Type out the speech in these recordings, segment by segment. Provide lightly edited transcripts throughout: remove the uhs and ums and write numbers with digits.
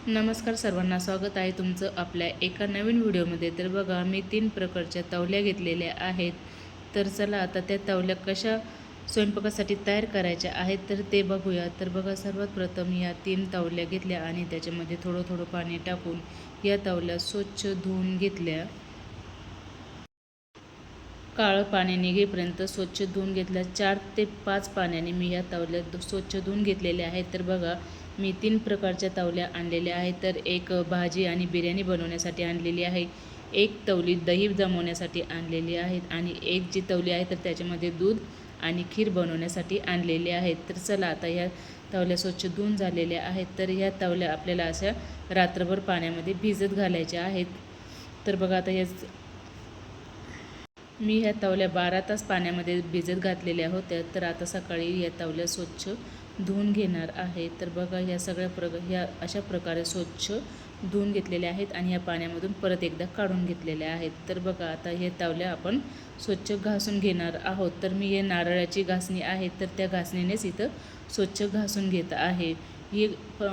नमस्कार सर्वांना, स्वागत आहे तुमचं आपल्या एका नवीन व्हिडिओमध्ये। तर बघा, मी 3 प्रकारच्या तवल्या घेतलेल्या आहेत। तर चला आता त्या तवल्या कशा स्वयंपाकासाठी तयार करायच्या आहेत तर ते बघूया। तर बघा, सर्वात प्रथम या 3 तवल्या घेतल्या आणि त्याच्यामध्ये थोडं थोडं पाणी टाकून या तवल्या स्वच्छ धुवून घेतल्या। काळं पाणी निघेपर्यंत स्वच्छ धुवून घेतल्या। 4 ते 5 पाण्याने मी या तवल्या स्वच्छ धुवून घेतलेल्या आहेत। तर बघा, मी 3 प्रकारच्या तवल्या आणलेल्या आहेत। तर एक भाजी आणि बिर्याणी बनवण्यासाठी आणलेली आहे, एक तवली दही जमवण्यासाठी आणलेली आहेत आणि एक जी तवली आहे तर त्याच्यामध्ये दूध आणि खीर बनवण्यासाठी आणलेली आहेत। तर चला आता ह्या तवल्या स्वच्छ धुवून झालेल्या आहेत। तर ह्या तवल्या आपल्याला अशा रात्रभर पाण्यामध्ये भिजत घालायच्या आहेत। तर बघा, आता मी ह्या तवल्या 12 तास पाण्यामध्ये भिजत घातलेल्या होत्या। तर आता सकाळी या तवल्या स्वच्छ धुवून घेणार आहे। तर बघा, ह्या अशा प्रकारे स्वच्छ धुवून घेतलेल्या आहेत आणि या पाण्यामधून परत एकदा काढून घेतलेल्या आहेत। तर बघा, आता हे तवल्या आपण स्वच्छ घासून घेणार आहोत। तर मी हे नारळाची घासणी आहे, तर त्या घासणीनेच इथं स्वच्छ घासून घेत आहे।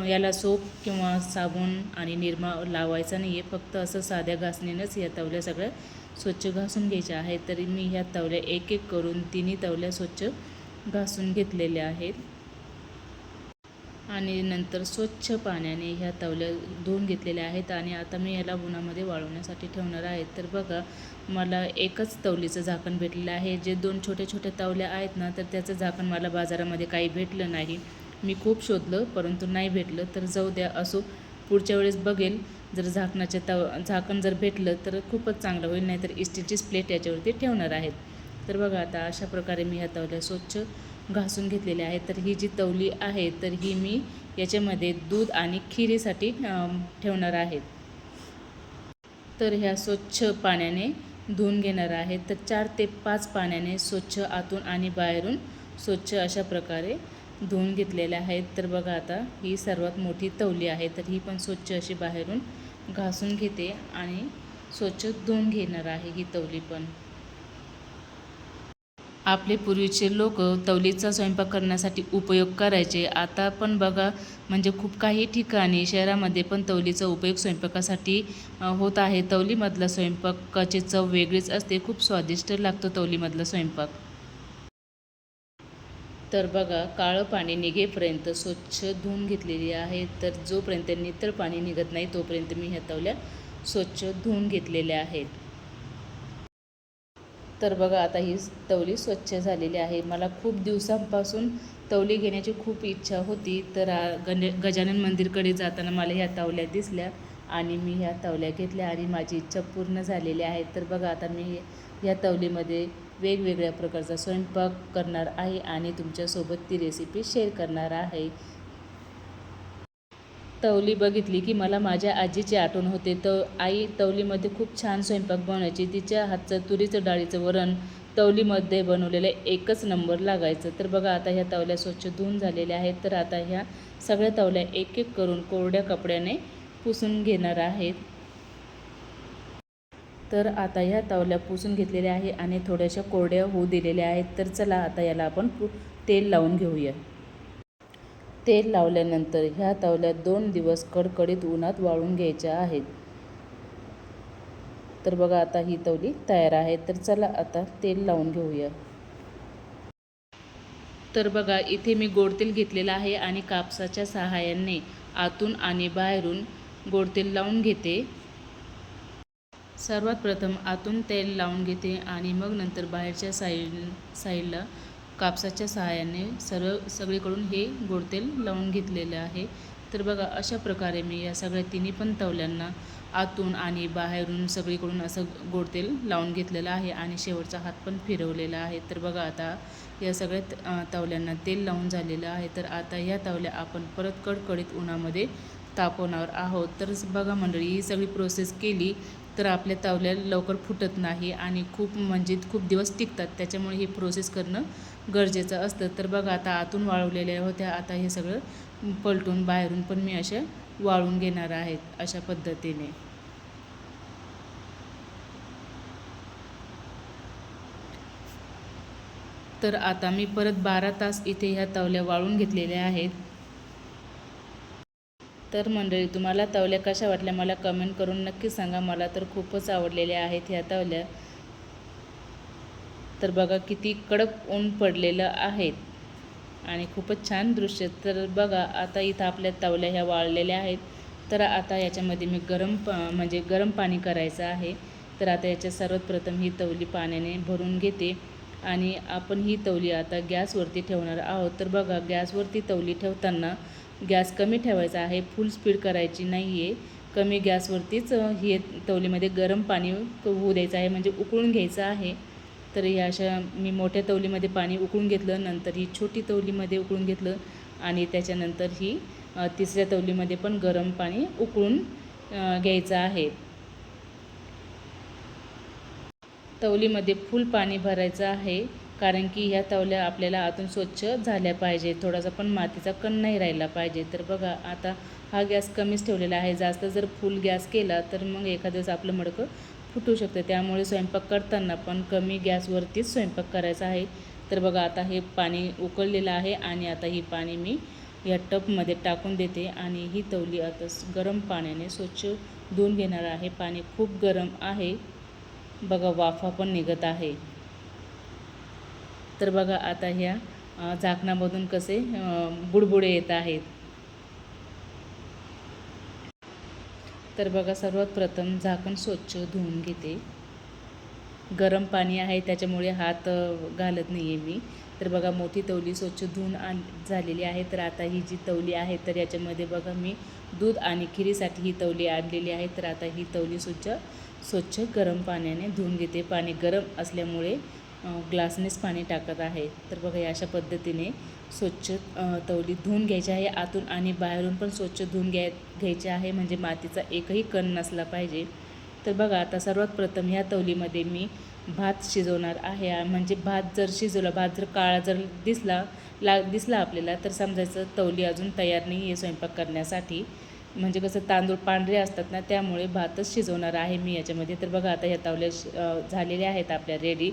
याला सोप किंवा साबण आणि निरमा लावायचा नाही आहे, फक्त असं साध्या घासणीनंच या तवल्या सगळ्या स्वच्छ घासून घ्यायच्या आहेत। तरी मी ह्या तवल्या एक एक करून तिन्ही तवल्या स्वच्छ घासून घेतलेल्या आहेत आणि नंतर स्वच्छ पाण्याने ह्या तवल्या धुवून घेतलेल्या आहेत आणि आता मी याला उन्हामध्ये वाळवण्यासाठी ठेवणार आहे। तर बघा, मला एकच तवलीचं झाकण भेटलेलं आहे। जे 2 छोटे छोटे तवल्या आहेत ना, तर त्याचं झाकण मला बाजारामध्ये काही भेटलं नाही। मी खूप शोधलं परंतु नाही भेटलं। तर जाऊ द्या, असो, पुढच्या वेळेस बघेल, जर झाकण जर भेटलं तर खूपच चांगलं होईल, नाहीतर स्टीलचीच प्लेट याच्यावरती ठेवणार आहेत। तर बघा, आता अशा प्रकारे मी ह्या तवल्या स्वच्छ घासून घेतलेल्या आहेत। तर ही जी तवली आहे तर ही मी याच्यामध्ये दूध आणि खिरीसाठी ठेवणार आहेत। तर ह्या स्वच्छ पाण्याने धुवून घेणार आहेत। तर 4 ते 5 पाण्याने स्वच्छ आतून आणि बाहेरून स्वच्छ अशा प्रकारे धुवून घेतलेल्या आहेत। तर बघा, आता ही सर्वात मोठी तवली आहे, तर ही पण स्वच्छ अशी बाहेरून घासून घेते आणि स्वच्छ धुवून घेणार आहे ही तवली पण। आपले पूर्वीचे लोक तवलीचा स्वयंपाक करण्यासाठी उपयोग करायचे। आता पण बघा, म्हणजे खूप काही ठिकाणी शहरामध्ये पण तवलीचा उपयोग स्वयंपाकासाठी होत आहे। तवलीमधला स्वयंपाकाची चव वेगळीच असते, खूप स्वादिष्ट लागतो तवलीमधला स्वयंपाक। तर बघा, काळं पाणी निघेपर्यंत स्वच्छ धुवून घेतलेली आहे। तर जोपर्यंत नितळ पाणी निघत नाही तोपर्यंत मी ह्या तवल्या स्वच्छ धुवून घेतलेल्या आहेत। तर बघा, आता ही तवली स्वच्छ झालेली आहे। मला खूप दिवसांपासून तवली घेण्याची खूप इच्छा होती। तर गजानन मंदिरकडे जाताना मला ह्या तवल्या दिसल्या आणि मी ह्या तवल्या घेतल्या आणि माझी इच्छा पूर्ण झालेली आहे। तर बघा, आता मी ह्या तवलीमध्ये वेगवेगळ्या प्रकारचा स्वयंपाक करणार आहे आणि तुमच्यासोबत ती रेसिपी शेअर करणार आहे। तवली बघितली की मला माझ्या आजीची आठवण होते। तर आई तवलीमध्ये खूप छान स्वयंपाक बनवायची। तिच्या हातचं तुरीचं डाळीचं वरण तवलीमध्ये बनवलेलं एकच नंबर लागायचं। तर बघा, आता ह्या तवल्या स्वच्छ धुवून झालेल्या आहेत। तर आता ह्या सगळ्या तवल्या एक एक करून कोरड्या कपड्याने पुसून घेणार आहेत। तर आता ह्या तवल्या पुसून घेतलेल्या आहे आणि थोड्याशा कोरड्या होऊ दिलेल्या आहेत। तर चला आता याला आपण तेल लावून घेऊया। तेल लावल्यानंतर ह्या तवल्या 2 दिवस कडकडीत उन्हात वाळून घ्यायच्या आहेत। तर बघा, आता ही तवली तयार आहे। तर चला आता तेल लावून घेऊया। तर बघा, इथे मी गोड तेल घेतलेलं आहे आणि कापसाच्या सहाय्याने आतून आणि बाहेरून गोड तेल लावून घेते। सर्वात प्रथम आतून तेल लावून घेते आणि मग नंतर बाहेरच्या साईडला कापसाच्या सहाय्याने सगळीकडून हे गोड तेल लावून घेतलेलं आहे। तर बघा, अशा प्रकारे मी या सगळ्या तिन्ही पण तवल्यांना आतून आणि बाहेरून सगळीकडून असं गोड तेल लावून घेतलेलं आहे आणि शेवटचा हात पण फिरवलेला आहे। तर बघा, आता या सगळ्या तवल्यांना तेल लावून झालेलं आहे। तर आता ह्या तवल्या आपण परत कडकडीत उन्हामध्ये तापवणार आहोत। तर बघा मंडळी, ही सगळी प्रोसेस केली तर आपल्या तवल्या लवकर फुटत नाही आणि खूप दिवस टिकतात। त्याच्यामुळे ही प्रोसेस करणं गरजेचं असतं। तर बघा, आता आतून वाळवलेल्या होत्या, आता हे सगळं पलटून बाहेरून पण मी अशा वाळून घेणार आहेत अशा पद्धतीने। तर आता मी परत 12 तास इथे ह्या तवल्या वाळून घेतलेल्या आहेत। तर मंडळी, तुम्हाला तवल्या कशा वाटल्या मला कमेंट करून नक्की सांगा. मला तर खूपच आवडलेल्या आहेत ह्या तवल्या. तर बघा किती कडक ऊन पडलेलं आहेत आणि खूपच छान दृश्य. तर बघा आता इथं आपल्या तवल्या ह्या वाळलेल्या आहेत. तर आता याच्यामध्ये मी गरम पाणी करायचं आहे. तर आता याच्यात सर्वात प्रथम ही तवली पाण्याने भरून घेते आणि आपण ही तवली आता गॅसवरती ठेवणार आहोत. तर बघा गॅसवरती तवली ठेवताना गॅस कमी ठेवायचा आहे, फुल स्पीड करायची नाही आहे. कमी गॅसवरतीच ही तवलीमध्ये गरम पाणी होऊ द्यायचं आहे, म्हणजे उकळून घ्यायचं आहे. तर या अशा मी मोठ्या तवलीमध्ये पाणी उकळून घेतलं, नंतर ही छोटी तवलीमध्ये उकळून घेतलं आणि त्याच्यानंतर ही तिसऱ्या तवलीमध्ये पण गरम पाणी उकळून घ्यायचं आहे. तवलीमध्ये फुल पाणी भरायचं आहे, कारण की ह्या तवल्या आपल्याला आतून स्वच्छ झाल्या पाहिजे, थोडासा पण मातीचा कण नाही राहिला पाहिजे. तर बघा आता हा गॅस कमीच ठेवलेला आहे. जास्त जर फुल गॅस केला तर मग एखाद्या दिवस आपलं मडकं फुटू शकतं. त्यामुळे स्वयंपाक करताना पण कमी गॅसवरतीच स्वयंपाक करायचा आहे. तर बघा आता हे पाणी उकळलेलं आहे आणि आता ही पाणी मी या टबमध्ये टाकून देते आणि ही तवली आता गरम पाण्याने स्वच्छ धुवून घेणार आहे. पाणी खूप गरम आहे, बघा वाफा पण निघत आहे. तर बघा आता ह्या झाकणामधून कसे बुडबुडे येत आहेत. तर बघा सर्वात प्रथम झाकण स्वच्छ धुवून घेते. गरम पाणी आहे त्याच्यामुळे हात घालत नाही आहे मी. तर बघा मोठी तवली स्वच्छ धुवून झालेली आहे. तर आता ही जी तवली आहे तर याच्यामध्ये बघा मी दूध आणि खिरीसाठी ही तवली आणलेली आहे. तर आता ही तवली स्वच्छ गरम पाण्याने धुवून घेते. पाणी गरम असल्यामुळे ग्लासनेच पाणी टाकत आहे. तर बघा या अशा पद्धतीने स्वच्छ तवली धुवून घ्यायची आहे, आतून आणि बाहेरून पण स्वच्छ धुवून घ्यायचे आहे, म्हणजे मातीचा एकही कण नसला पाहिजे. तर बघा आता सर्वात प्रथम ह्या तवलीमध्ये मी भात शिजवणार आहे. म्हणजे भात जर काळा जर दिसला आपल्याला तर समजायचं तवली अजून तयार नाही आहे स्वयंपाक करण्यासाठी. म्हणजे कसं तांदूळ पांढरे असतात ना, त्यामुळे भातच शिजवणार आहे मी याच्यामध्ये. तर बघा आता ह्या तवल्या झालेल्या आहेत आपल्या रेडी.